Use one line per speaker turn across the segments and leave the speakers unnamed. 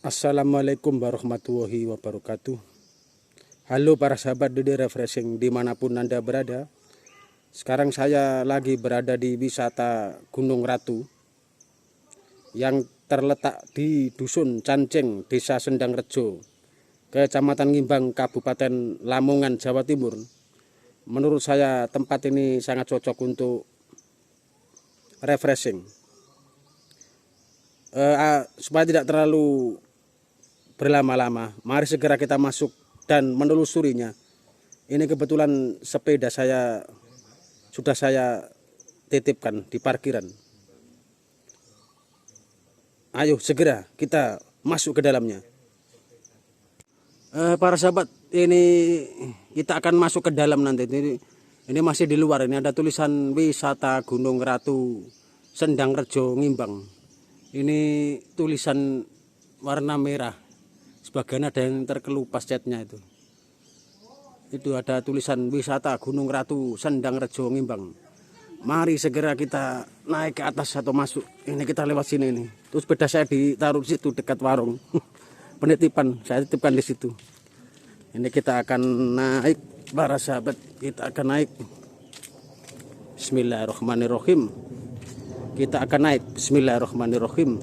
Assalamualaikum warahmatullahi wabarakatuh. Halo para sahabat Dede Refreshing dimanapun Anda berada. Sekarang saya lagi berada di wisata Gunung Ratu yang terletak di Dusun Cancing, Desa Sendangrejo, Kecamatan Ngimbang, Kabupaten Lamongan, Jawa Timur. Menurut saya tempat ini sangat cocok untuk refreshing. Supaya tidak terlalu berlama-lama, mari segera kita masuk dan menelusurinya. Ini kebetulan sepeda saya sudah saya titipkan di parkiran. Ayo segera kita masuk ke dalamnya. Para sahabat, ini kita akan masuk ke dalam nanti. Ini masih di luar. Ini ada tulisan wisata Gunung Ratu Sendangrejo Ngimbang. Ini tulisan warna merah. Sebagian ada yang terkelupas catnya itu. Itu ada tulisan wisata Gunung Ratu Sendangrejo Ngimbang. Mari segera kita naik ke atas atau masuk. Ini kita lewat sini nih. Terus sepeda saya ditaruh di situ dekat warung. Penitipan saya titipkan di situ. Ini kita akan naik para sahabat. Kita akan naik. Bismillahirrahmanirrahim. Kita akan naik. Bismillahirrahmanirrahim.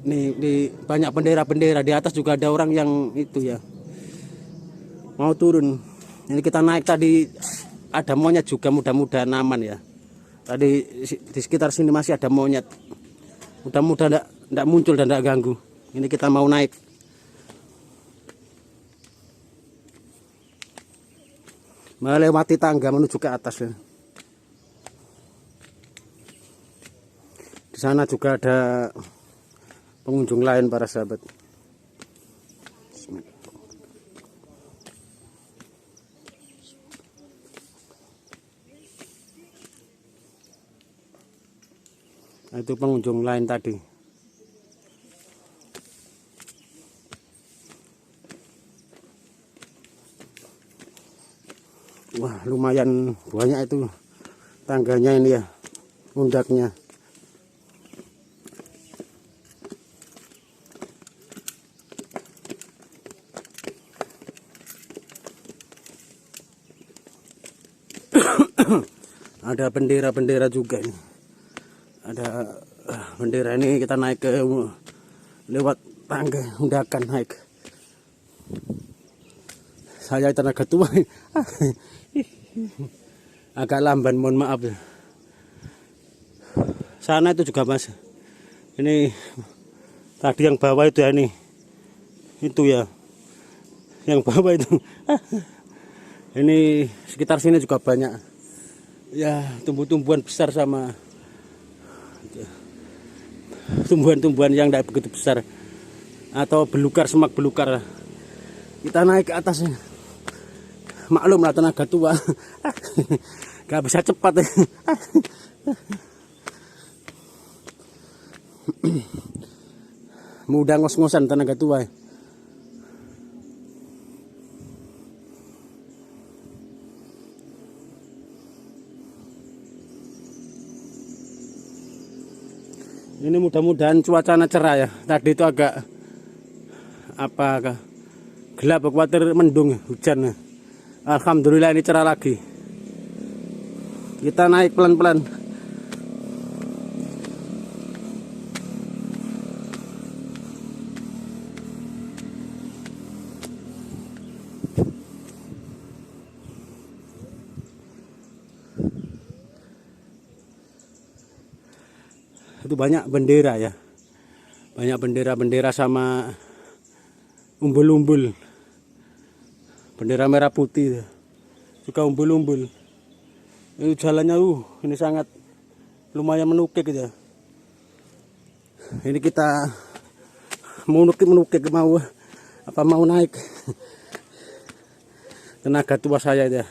Nih banyak bendera-bendera, di atas juga ada orang yang itu ya mau turun. Ini kita naik tadi ada monyet juga, mudah-mudahan aman ya. Tadi di sekitar sini masih ada monyet, mudah-mudahan tidak muncul dan tidak ganggu. Ini kita mau naik. Melewati tangga menuju ke atas ya. Di sana juga ada pengunjung lain para sahabat. Nah, itu pengunjung lain tadi. Wah, lumayan banyak itu tangganya ini ya, undaknya. Ada bendera-bendera juga ini. Ada bendera ini, kita naik ke lewat tangga undakan naik. Saya tenaga tua. Agak lamban, mohon maaf ya. Sana itu juga Mas. Ini tadi yang bawah itu ya, ini. Itu ya. Yang bawah itu. Ini sekitar sini juga banyak ya, tumbuh-tumbuhan besar sama tumbuhan-tumbuhan yang tidak begitu besar atau belukar, semak belukar. Kita naik ke atasnya. Maklum lah tenaga tua. Gak bisa cepat ya. Mudah ngos-ngosan tenaga tua ya. Ini mudah-mudahan cuacanya cerah ya. Tadi itu agak gelap, khawatir mendung hujan. Alhamdulillah ini cerah lagi. Kita naik pelan-pelan. Itu banyak bendera ya, banyak bendera-bendera sama umbul-umbul, bendera merah putih juga umbul-umbul. Ini jalannya ini sangat lumayan menukik ya. Ini kita menukik mau naik. Tenaga tua saya ya,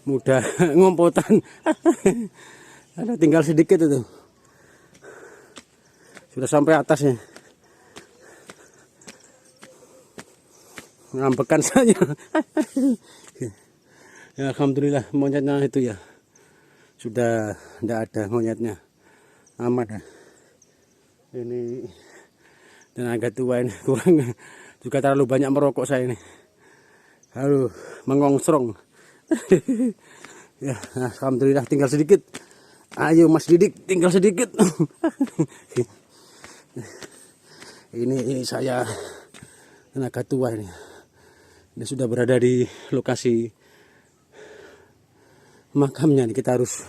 mudah ngompotan. Ada tinggal sedikit itu. Sudah sampai atasnya. Ngambekan saja. Ya, alhamdulillah monyetnya itu ya sudah tidak ada monyetnya, aman ya. Ini tenaga tua ini kurang juga terlalu banyak merokok saya ini. Aduh, mengongsrong. Ya, alhamdulillah tinggal sedikit. Ayo Mas Didik, tinggal sedikit. Ini saya tenaga tua ini. Ini sudah berada di lokasi makamnya nih, kita harus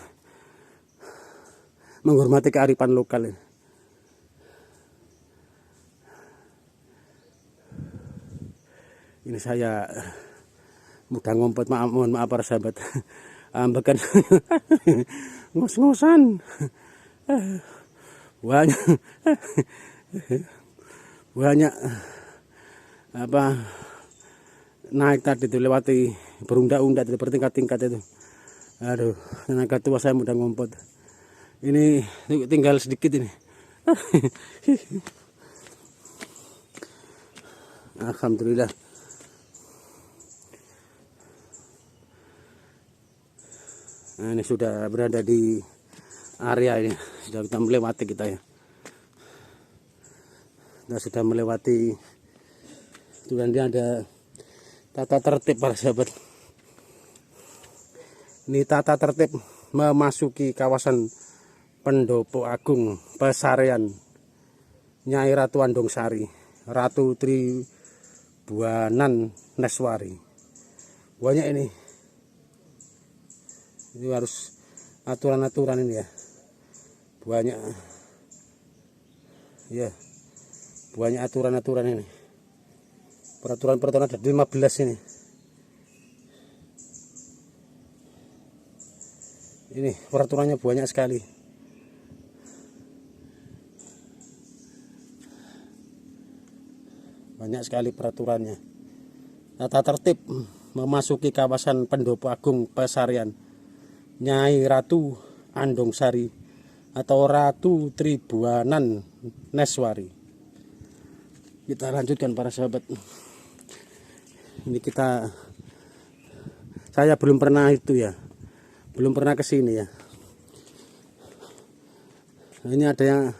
menghormati kearifan lokal ini. Ini saya mudah ngompet, mohon maaf para sahabat. Ambekan ngos-ngosan. Banyak banyak apa naik tadi itu, lewati berundak-undak itu, bertingkat-tingkat itu. Aduh, tenaga tua saya mudah ngompet. Ini tinggal sedikit ini. Alhamdulillah. Nah, ini sudah berada di area ini, sudah kita melewati kita ya. Kita sudah melewati. Dan dia ada tata tertib para sahabat. Ini tata tertib memasuki kawasan Pendopo Agung Pesarian Nyai Ratu Andong Sari, Ratu Tribuanan Neswari. Banyak ini harus aturan-aturan ini ya, banyak ya, banyak aturan-aturan ini, peraturan-peraturan ada 15 ini peraturannya banyak sekali. Banyak sekali peraturannya. Tata tertib memasuki kawasan Pendopo Agung Pesarian Nyai Ratu Andong Sari atau Ratu Tribuanan Neswari. Kita lanjutkan para sahabat. Ini saya belum pernah itu ya, belum pernah ke sini ya. Nah, ini ada yang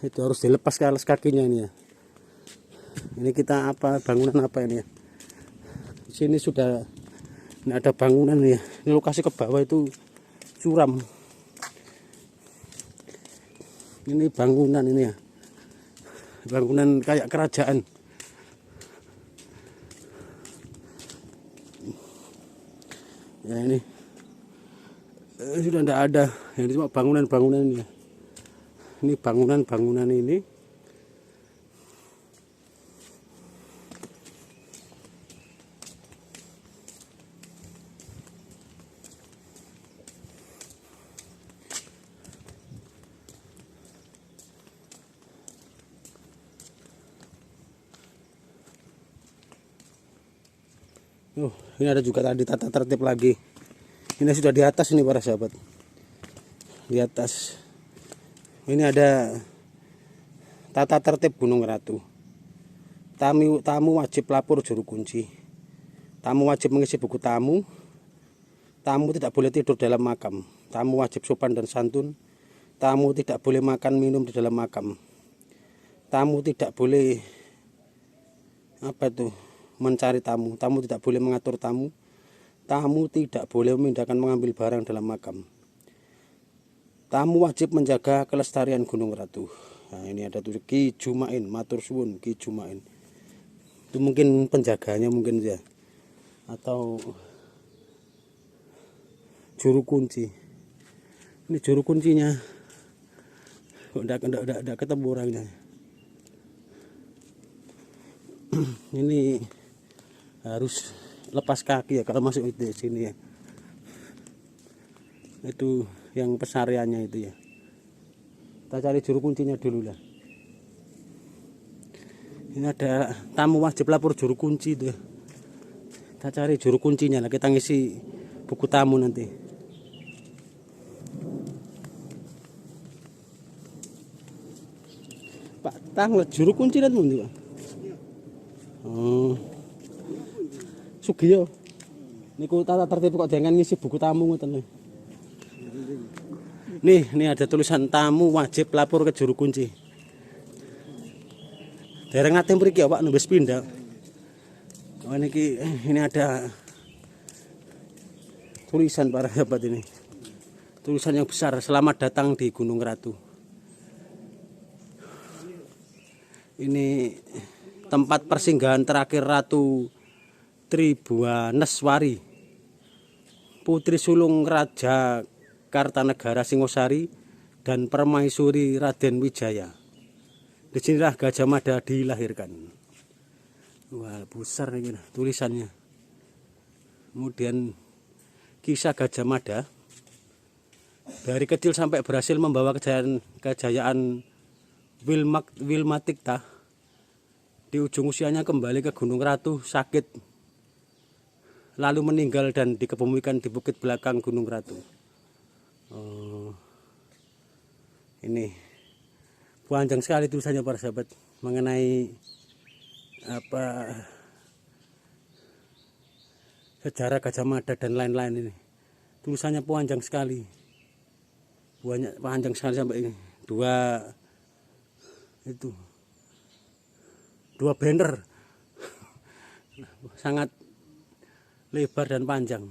itu harus dilepas ke alas kakinya ini ya. Ini kita bangunan apa ini ya? Di sini sudah. Ini ada bangunan ya. Ini lokasi ke bawah itu curam. Ini bangunan ini ya. Bangunan kayak kerajaan. Ya ini sudah tidak ada. Ini cuma bangunan-bangunan ini ya. Ini bangunan-bangunan ini. Ini ada juga tadi tata tertib lagi. Ini sudah di atas ini para sahabat. Di atas. Ini ada tata tertib Gunung Ratu. Tamu wajib lapor juru kunci. Tamu wajib mengisi buku tamu. Tamu tidak boleh tidur dalam makam. Tamu wajib sopan dan santun. Tamu tidak boleh makan minum di dalam makam. Tamu tidak boleh mencari tamu. Tamu tidak boleh mengatur tamu. Tamu tidak boleh memindahkan mengambil barang dalam makam. Tamu wajib menjaga kelestarian Gunung Ratu. Nah, ini ada tuh Ki Jumain, matur suwun Ki Jumain. Itu mungkin penjaganya mungkin ya. Atau juru kunci. Ini juru kuncinya. Enggak ketemu orangnya. Ini harus lepas kaki ya kalau masuk di sini ya. Itu yang pesariannya itu ya. Kita cari juru kuncinya dulu lah. Ini ada tamu wajib lapor juru kunci itu ya. Kita cari juru kuncinya lah, kita ngisi buku tamu nanti. Pak Tang juru kunci nanti Pak. Oh. Sugiyo. Niku tata tertib kok jangan ngisi buku tamu ngoten. Nih, ini ada tulisan tamu wajib lapor ke juru kunci. Dereng nate mriki ya Pak nembus pindah. Oh ini ada tulisan para sahabat ini. Tulisan yang besar, selamat datang di Gunung Ratu. Ini tempat persinggahan terakhir Ratu Tribuaneswari, Putri Sulung Raja Kartanegara Singosari dan Permaisuri Raden Wijaya. Di sinilah Gajah Mada dilahirkan. Wah, besar ini tulisannya. Kemudian kisah Gajah Mada dari kecil sampai berhasil membawa kejayaan Wilmatikta. Di ujung usianya kembali ke Gunung Ratu sakit, lalu meninggal dan dikebumikan di bukit belakang Gunung Ratu. Ini panjang sekali tulisannya para sahabat mengenai apa sejarah Gajah Mada dan lain-lain ini. Tulisannya panjang sekali, banyak panjang sekali sampai ini dua banner sangat lebar dan panjang.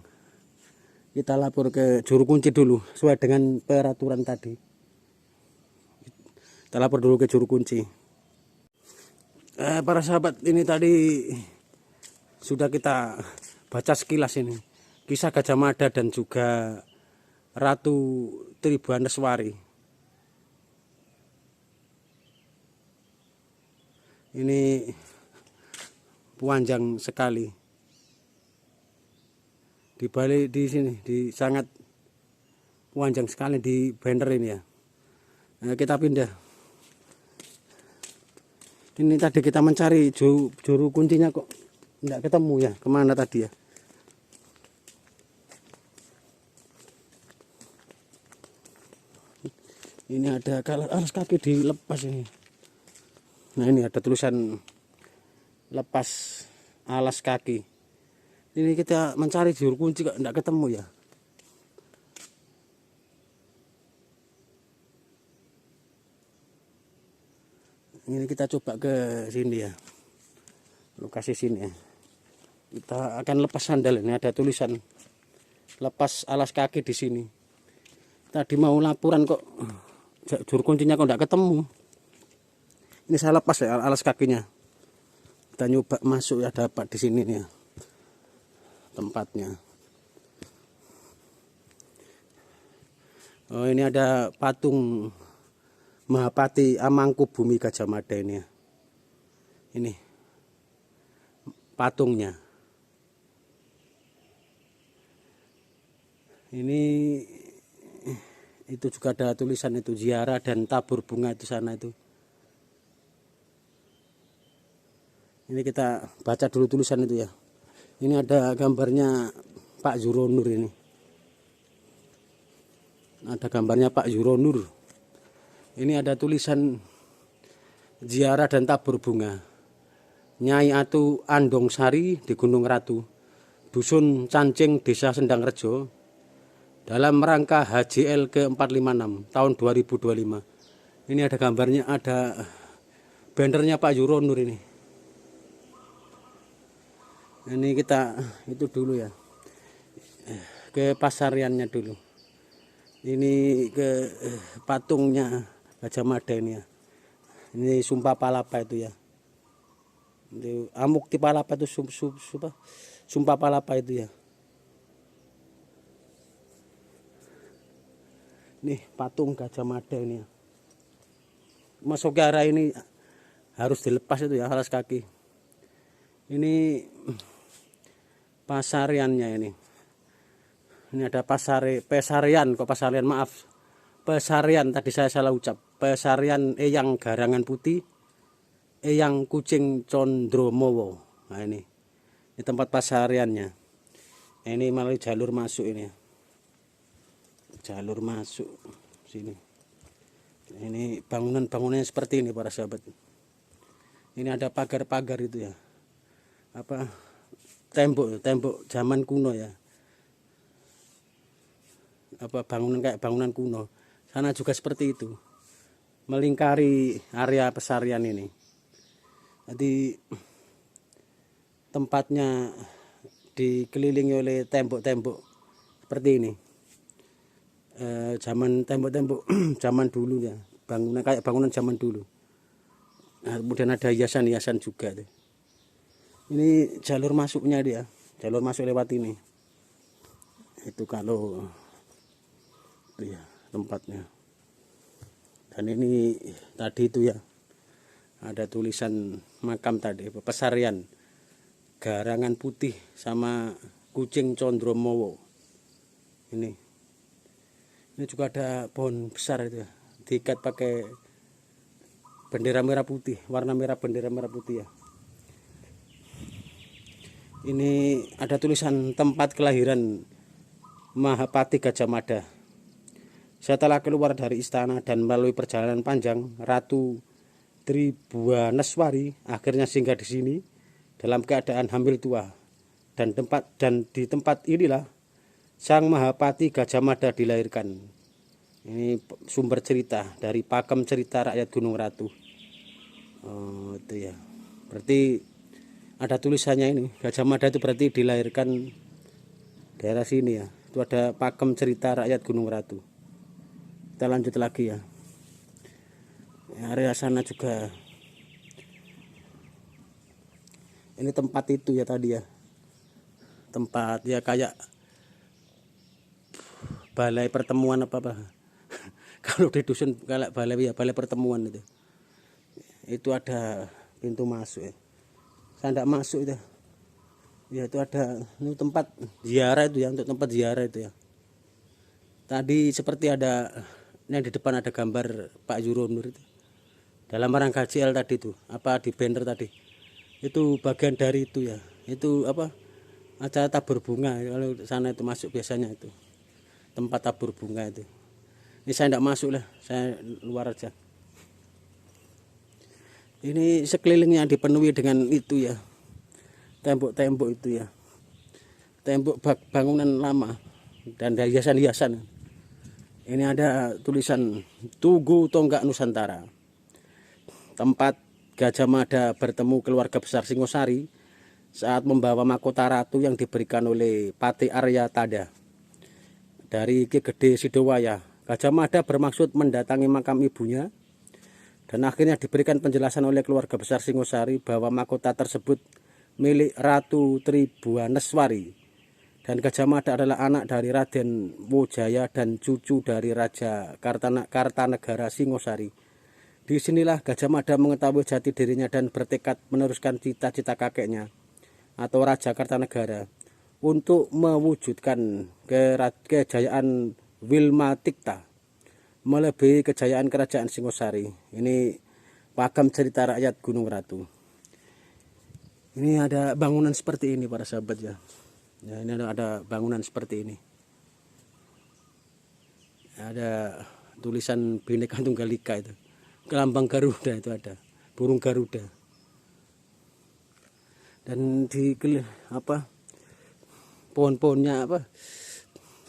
Kita lapor ke juru kunci dulu sesuai dengan peraturan tadi. Kita lapor dulu ke juru kunci. Para sahabat, ini tadi sudah kita baca sekilas ini kisah Gajah Mada dan juga Ratu Tribuaneswari. Ini panjang sekali. Di balik di sini sangat panjang sekali di banner ini ya. Nah, kita pindah. Ini tadi kita mencari juru kuncinya kok tidak ketemu ya. Kemana tadi ya? Ini ada alas kaki dilepas ini. Nah, ini ada tulisan lepas alas kaki. Ini kita mencari juru kunci kok tidak ketemu ya. Ini kita coba ke sini ya. Lokasi sini ya. Kita akan lepas sandal, ini ada tulisan lepas alas kaki di sini. Tadi mau laporan kok juru kuncinya kok tidak ketemu. Ini saya lepas ya alas kakinya. Kita nyoba masuk ya, dapat di sini nih ya. Tempatnya. Oh, ini ada patung Mahapati Amangkubumi Gajah Mada ini ya. Ini patungnya. Ini itu juga ada tulisan itu ziarah dan tabur bunga itu sana itu. Ini kita baca dulu tulisan itu ya. Ini ada gambarnya Pak Yuronur ini. Ada gambarnya Pak Yuronur. Ini ada tulisan ziarah dan tabur bunga. Nyai Atu Andong Sari di Gunung Ratu, Dusun Cancing, Desa Sendang Rejo, dalam rangka HJL ke-456 tahun 2025. Ini ada gambarnya, ada bannernya Pak Yuronur ini. Ini kita itu dulu ya, ke pasariannya dulu. Ini ke patungnya Gajah Mada ini ya. Ini Sumpah Palapa itu ya. Ini Amukti Palapa itu Sumpah Palapa itu ya. Nih patung Gajah Mada ini ya. Masuk ke arah ini harus dilepas itu ya alas kaki. Ini pasariannya ini. Ini ada pesarian kok pasarian, maaf. Pesarian tadi saya salah ucap. Pesarian Eyang Garangan Putih, Eyang Kucing Condromowo. Nah ini tempat pasariannya. Ini melalui jalur masuk ini. Jalur masuk sini. Ini bangunannya seperti ini para sahabat. Ini ada pagar-pagar itu ya. Apa tembok zaman kuno ya, apa bangunan kayak bangunan kuno. Sana juga seperti itu, melingkari area pesarian ini. Jadi tempatnya dikelilingi oleh tembok-tembok seperti ini. Zaman tembok-tembok zaman dulu ya, bangunan kayak bangunan zaman dulu. Nah, kemudian ada hiasan-hiasan juga tuh. Ini jalur masuknya dia, jalur masuk lewat ini. Itu kalau itu ya tempatnya. Dan ini tadi itu ya, ada tulisan makam tadi, pesarian Garangan Putih sama Kucing Condromowo. Ini juga ada pohon besar itu ya, diikat pakai bendera merah putih, warna merah, bendera merah putih ya. Ini ada tulisan tempat kelahiran Mahapati Gajah Mada. Setelah keluar dari istana dan melalui perjalanan panjang, Ratu Tribhuwaneswari akhirnya singgah di sini dalam keadaan hamil tua. Dan di tempat inilah Sang Mahapati Gajah Mada dilahirkan. Ini sumber cerita dari Pakem Cerita Rakyat Gunung Ratu. Oh, itu ya. Berarti ada tulisannya ini. Gajah Mada itu berarti dilahirkan daerah sini ya. Itu ada Pakem Cerita Rakyat Gunung Ratu. Kita lanjut lagi ya. Area sana juga. Ini tempat itu ya tadi ya. Tempat ya kayak balai pertemuan apa. Kalau di dusun kayak balai ya, balai pertemuan itu. Itu ada pintu masuk ya. Saya tidak masuk itu. Ya itu ada ini tempat ziarah itu ya, untuk tempat ziarah itu ya. Tadi seperti ada yang di depan ada gambar Pak Yuronur itu. Dalam rangka JL tadi itu, apa di banner tadi. Itu bagian dari itu ya. Itu apa? Acara tabur bunga. Kalau sana itu masuk biasanya itu. Tempat tabur bunga itu. Ini saya tidak masuk lah, saya luar aja. Ini sekelilingnya dipenuhi dengan itu ya, tembok-tembok itu ya, tembok bangunan lama dan hiasan-hiasan. Ini ada tulisan Tugu Tonggak Nusantara, tempat Gajah Mada bertemu keluarga besar Singosari saat membawa mahkota ratu yang diberikan oleh Pati Arya Tada dari Ki Gede Sidowaya. Gajah Mada bermaksud mendatangi makam ibunya dan akhirnya diberikan penjelasan oleh keluarga besar Singosari bahwa mahkota tersebut milik Ratu Tribhuwaneswari dan Gajah Mada adalah anak dari Raden Wojaya dan cucu dari Raja Kartanegara Singosari. Disinilah Gajah Mada mengetahui jati dirinya dan bertekad meneruskan cita-cita kakeknya atau Raja Kartanegara untuk mewujudkan kejayaan Wilmatikta melebihi kejayaan kerajaan Singosari. Ini Pakem Cerita Rakyat Gunung Ratu. Ini ada bangunan seperti ini para sahabat ya. Ya, ini ada bangunan seperti ini. Ada tulisan Bhinneka Tunggal Ika itu. Lambang Garuda itu ada. Burung Garuda. Dan di apa? Pohon-pohonnya apa?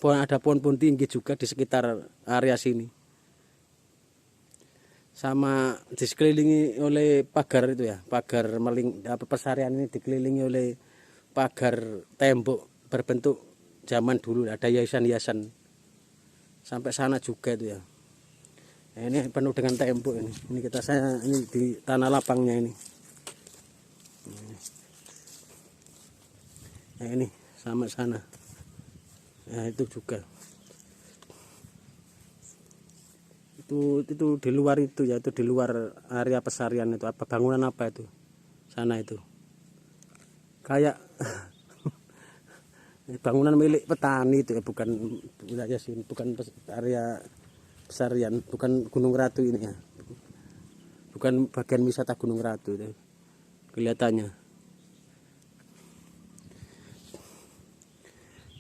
Ada pohon-pohon tinggi juga di sekitar area sini. Sama dikelilingi oleh pagar itu ya, pagar pesarian ini dikelilingi oleh pagar tembok berbentuk zaman dulu, ada hiasan-hiasan. Sampai sana juga itu ya. Nah, ini penuh dengan tembok ini. Ini ini di tanah lapangnya ini. Nah, ini sama sana. Nah, itu juga. Itu di luar itu ya, itu di luar area pesarian itu. Apa bangunan apa itu? Sana itu. Kayak bangunan milik petani itu ya, bukan wilayah sini, bukan area pesarian, bukan Gunung Ratu ini ya. Bukan bagian wisata Gunung Ratu itu. Kelihatannya.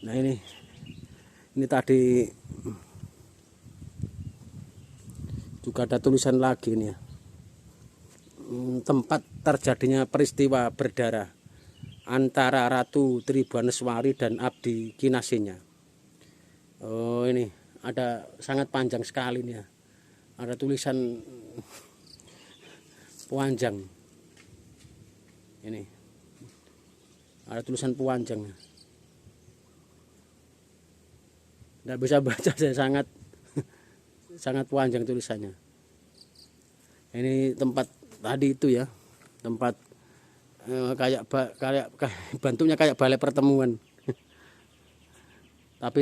Nah, ini tadi juga ada tulisan lagi nih ya. Tempat terjadinya peristiwa berdarah antara Ratu Tribuaneswari dan Abdi Kinasinya. Oh, ini ada sangat panjang sekali nih ya. Ada tulisan panjang. Ini ada tulisan panjang. Nggak bisa baca, saya sangat panjang tulisannya. Ini tempat tadi itu ya, tempat kayak bentuknya kayak balai pertemuan. Tapi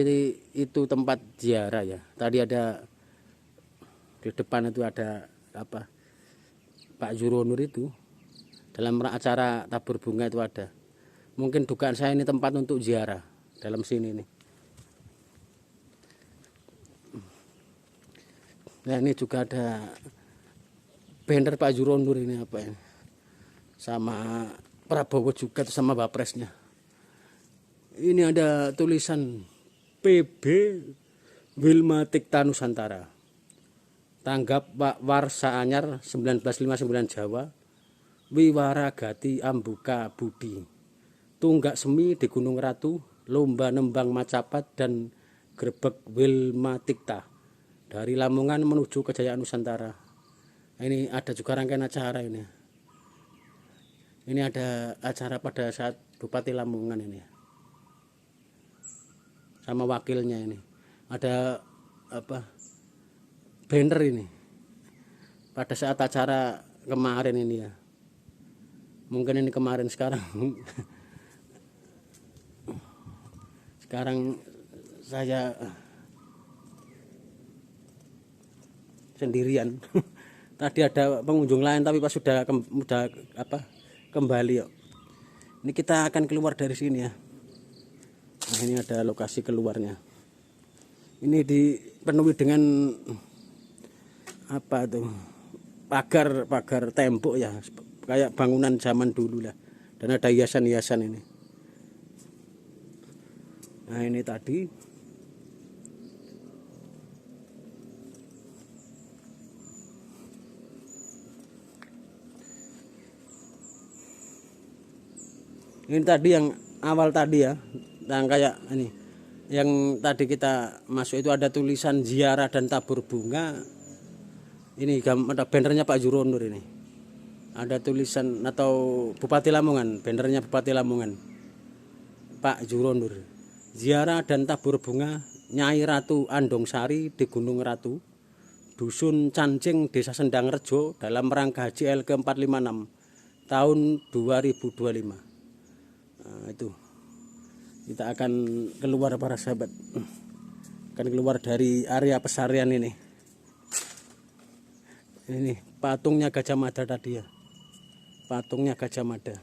itu tempat ziarah ya. Tadi ada di depan itu ada apa, Pak Juronur itu dalam acara tabur bunga itu ada. Mungkin dugaan saya ini tempat untuk ziarah dalam sini nih. Nah, ini juga ada banner Pak Juronur ini apa ya, sama Prabowo juga sama Wapresnya. Ini ada tulisan PB Wilmatikta Nusantara. Tanggap Pak Warsa Anyar 1959 Jawa. Wiwaragati Ambuka Budi. Tunggak semi di Gunung Ratu, lomba nembang macapat dan grebek Wilmatikta. Dari Lamongan menuju Kejayaan Nusantara. Ini ada juga rangkaian acara ini. Ini ada acara pada saat Bupati Lamongan ini. Sama wakilnya ini. Ada apa? Banner ini. Pada saat acara kemarin ini ya. Mungkin ini kemarin, sekarang sekarang saya sendirian. Tadi ada pengunjung lain tapi pas sudah kembali yuk. Ini kita akan keluar dari sini ya. Nah, ini ada lokasi keluarnya. Ini dipenuhi dengan apa tuh? Pagar tembok ya, kayak bangunan zaman dulu lah. Dan ada hiasan-hiasan ini. Nah, ini tadi yang awal tadi ya, yang kayak ini, yang tadi kita masuk itu ada tulisan ziarah dan tabur bunga. Ini ada bannernya Pak Juronur ini. Ada tulisan atau Bupati Lamongan, bannernya Bupati Lamongan Pak Juronur. Ziarah dan tabur bunga Nyai Ratu Andongsari di Gunung Ratu, Dusun Cancing, Desa Sendang Rejo, dalam rangka HJL ke-456 tahun 2025. Nah, itu kita akan keluar para sahabat, akan keluar dari area pesarian ini. Ini patungnya Gajah Mada tadi ya, patungnya Gajah Mada.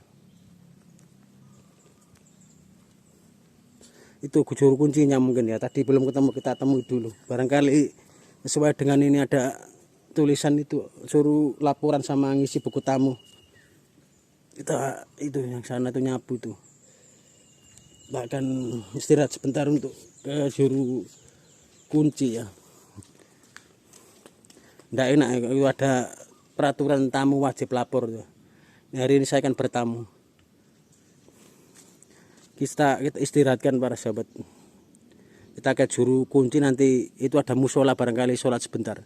Itu juru kuncinya mungkin ya, tadi belum ketemu, kita temui dulu. Barangkali sesuai dengan ini ada tulisan itu, suruh laporan sama ngisi buku tamu. Itu yang sana itu nyabu tuh. Bahkan istirahat sebentar untuk ke juru kunci ya. Nggak enak itu ada peraturan tamu wajib lapor tuh. Hari ini saya akan bertamu. Kita istirahatkan para sahabat. Kita ke juru kunci, nanti itu ada musola, barangkali sholat sebentar.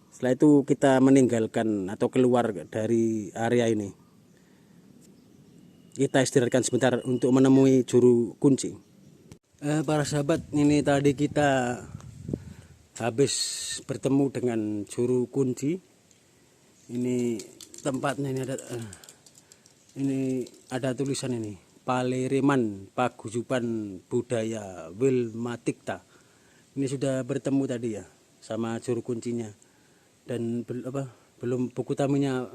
Setelah itu kita meninggalkan atau keluar dari area ini. Kita istirahatkan sebentar untuk menemui juru kunci. Para sahabat, ini tadi kita habis bertemu dengan juru kunci. Ini tempatnya, ini ada tulisan ini, Palereman Paguyuban Budaya Wilmatikta. Ini sudah bertemu tadi ya sama juru kuncinya, dan belum buku tamunya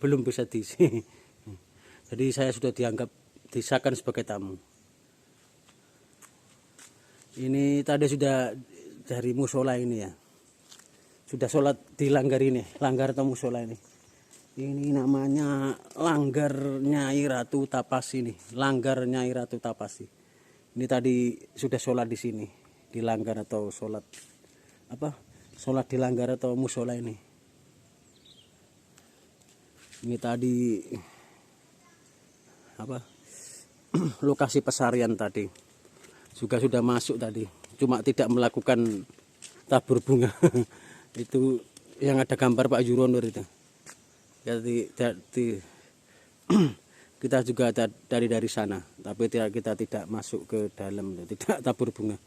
belum bisa diisi. Jadi saya sudah disahkan sebagai tamu. Ini tadi sudah dari musola ini ya. Sudah sholat di langgar ini, langgar atau musola ini. Ini namanya Langgar Nyai Ratu Tapasi nih, Langgar Nyai Ratu Tapasi. Ini tadi sudah sholat di sini, di langgar atau sholat sholat di langgar atau musola ini. Ini tadi lokasi pesarian tadi. Juga sudah masuk tadi, cuma tidak melakukan tabur bunga. Itu yang ada gambar Pak Yuronur itu. Jadi kita juga dari sana, tapi kita tidak masuk ke dalam, tidak tabur bunga.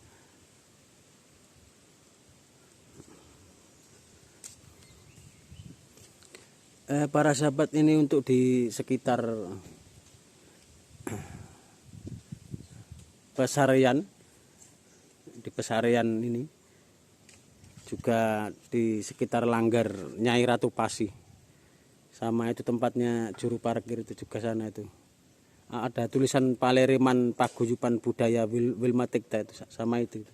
Para sahabat, ini untuk di sekitar pesarian, di pesarian ini juga di sekitar Langgar Nyai Ratu Pasi, sama itu tempatnya juru parkir itu juga sana itu ada tulisan Paleriman Paguyuban Budaya Wilma Tikta itu sama itu.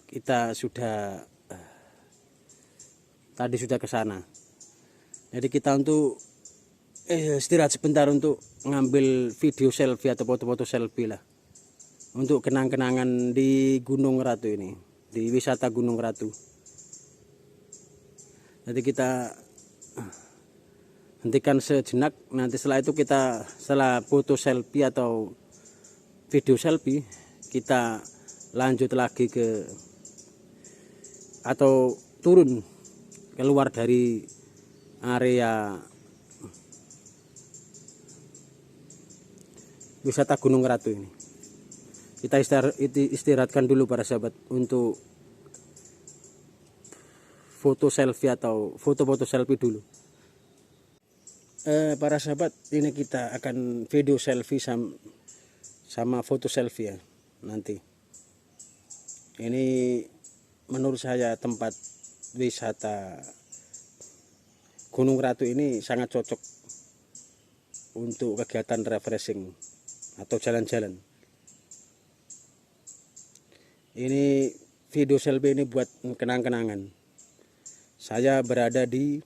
Kita sudah tadi sudah ke sana. Jadi kita untuk istirahat sebentar untuk ngambil video selfie atau foto-foto selfie lah. Untuk kenang-kenangan di Gunung Ratu ini, di wisata Gunung Ratu. Jadi kita hentikan sejenak, nanti setelah itu setelah foto selfie atau video selfie, kita lanjut lagi atau turun keluar dari area wisata Gunung Ratu ini. Kita istirahatkan dulu para sahabat untuk foto selfie atau foto-foto selfie dulu. Para sahabat, ini kita akan video selfie sama foto selfie ya nanti. Ini menurut saya tempat wisata Gunung Ratu ini sangat cocok untuk kegiatan refreshing atau jalan-jalan. Ini video selfie ini buat kenang-kenangan. Saya berada di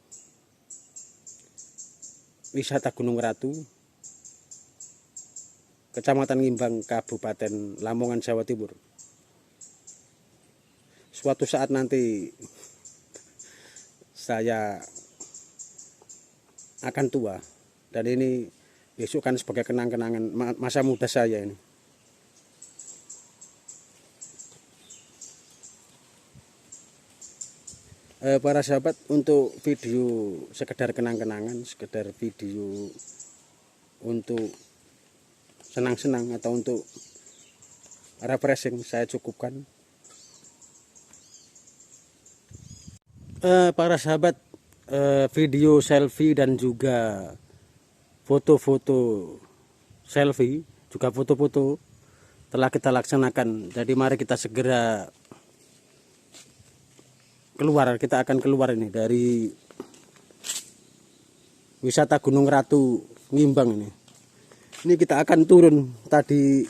wisata Gunung Ratu, Kecamatan Ngimbang, Kabupaten Lamongan, Jawa Timur. Suatu saat nanti saya akan tua, dan ini besok kan sebagai kenang-kenangan masa muda saya ini. Para sahabat, untuk video sekedar kenang-kenangan, sekedar video untuk senang-senang atau untuk refreshing saya cukupkan. Para sahabat, video selfie dan juga foto-foto selfie, juga foto-foto telah kita laksanakan. Jadi mari kita segera keluar. Kita akan keluar ini dari wisata Gunung Ratu Ngimbang ini. Ini kita akan turun tadi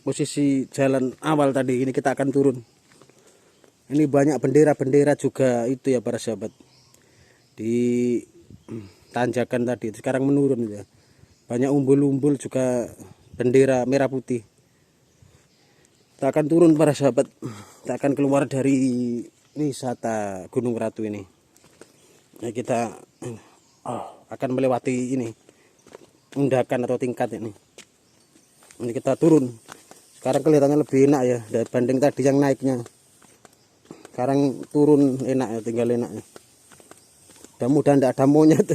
posisi jalan awal tadi, ini kita akan turun. Ini banyak bendera-bendera juga itu ya para sahabat. Di tanjakan tadi sekarang menurun ya. Banyak umbul-umbul juga bendera merah putih. Kita akan turun para sahabat. Kita akan keluar dari wisata Gunung Ratu ini. Nah, kita akan melewati ini undakan atau tingkat ini. Ini kita turun. Sekarang kelihatannya lebih enak ya dibanding tadi yang naiknya. Sekarang turun enak ya, tinggal enaknya. Mudah-mudahan tidak ada monyet.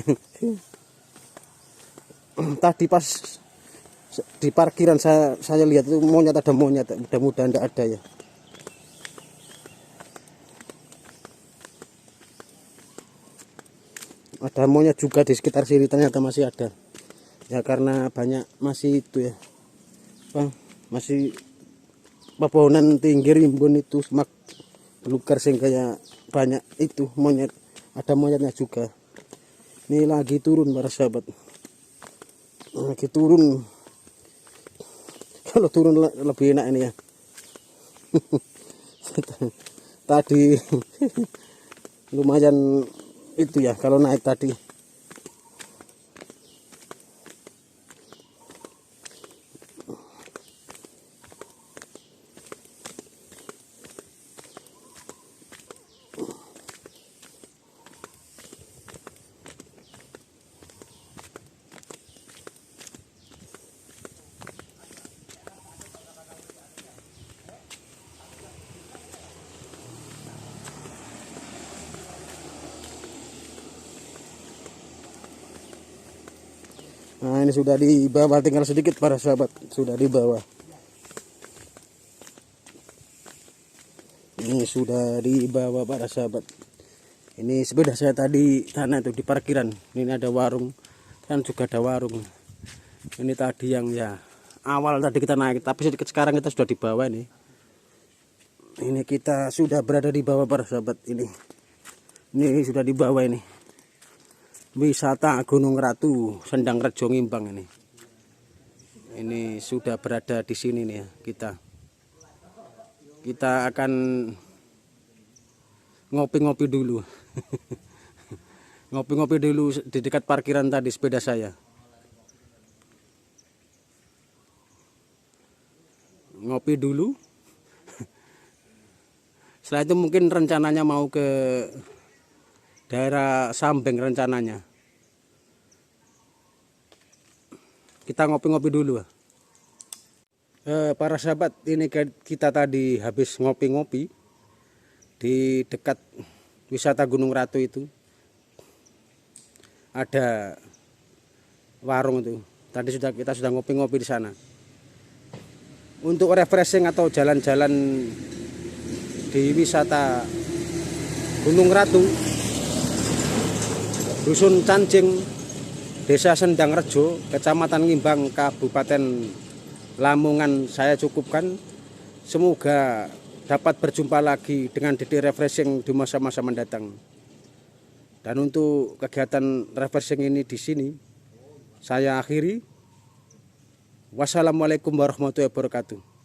Tadi pas di parkiran saya lihat itu monyet, ada monyet. Mudah-mudahan tidak ada ya. Ada monyet juga di sekitar sini, ternyata masih ada ya, karena banyak masih itu ya Bang, masih pepohonan tinggi rimbun itu semak belukar sehingga banyak itu monyet, ada monyetnya juga. Ini lagi turun para sahabat, lagi turun. Kalau turun lebih enak ini ya. Tadi lumayan itu ya kalau naik tadi. Nah, ini sudah di bawah, tinggal sedikit para sahabat, sudah di bawah. Ini sudah di bawah para sahabat. Ini sepeda saya tadi sana itu di parkiran. Ini ada warung, kan juga ada warung. Ini tadi yang ya awal tadi kita naik, tapi sedikit sekarang kita sudah di bawah ini. Ini kita sudah berada di bawah para sahabat ini. Ini sudah di bawah ini. Wisata Gunung Ratu, Sendang Rejo Ngimbang ini. Ini sudah berada di sini nih ya kita. Kita akan ngopi-ngopi dulu. Ngopi-ngopi dulu di dekat parkiran tadi sepeda saya. Ngopi dulu. Setelah itu mungkin rencananya mau ke daerah Sambeng rencananya. Kita ngopi-ngopi dulu. Para sahabat, ini kita tadi habis ngopi-ngopi di dekat wisata Gunung Ratu itu. Ada warung itu. Tadi kita sudah ngopi-ngopi di sana. Untuk refreshing atau jalan-jalan di wisata Gunung Ratu, Dusun Cancing, Desa Sendang Rejo, Kecamatan Ngimbang, Kabupaten Lamongan, saya cukupkan. Semoga dapat berjumpa lagi dengan Dede Refreshing di masa-masa mendatang. Dan untuk kegiatan refreshing ini di sini saya akhiri. Wassalamualaikum warahmatullahi wabarakatuh.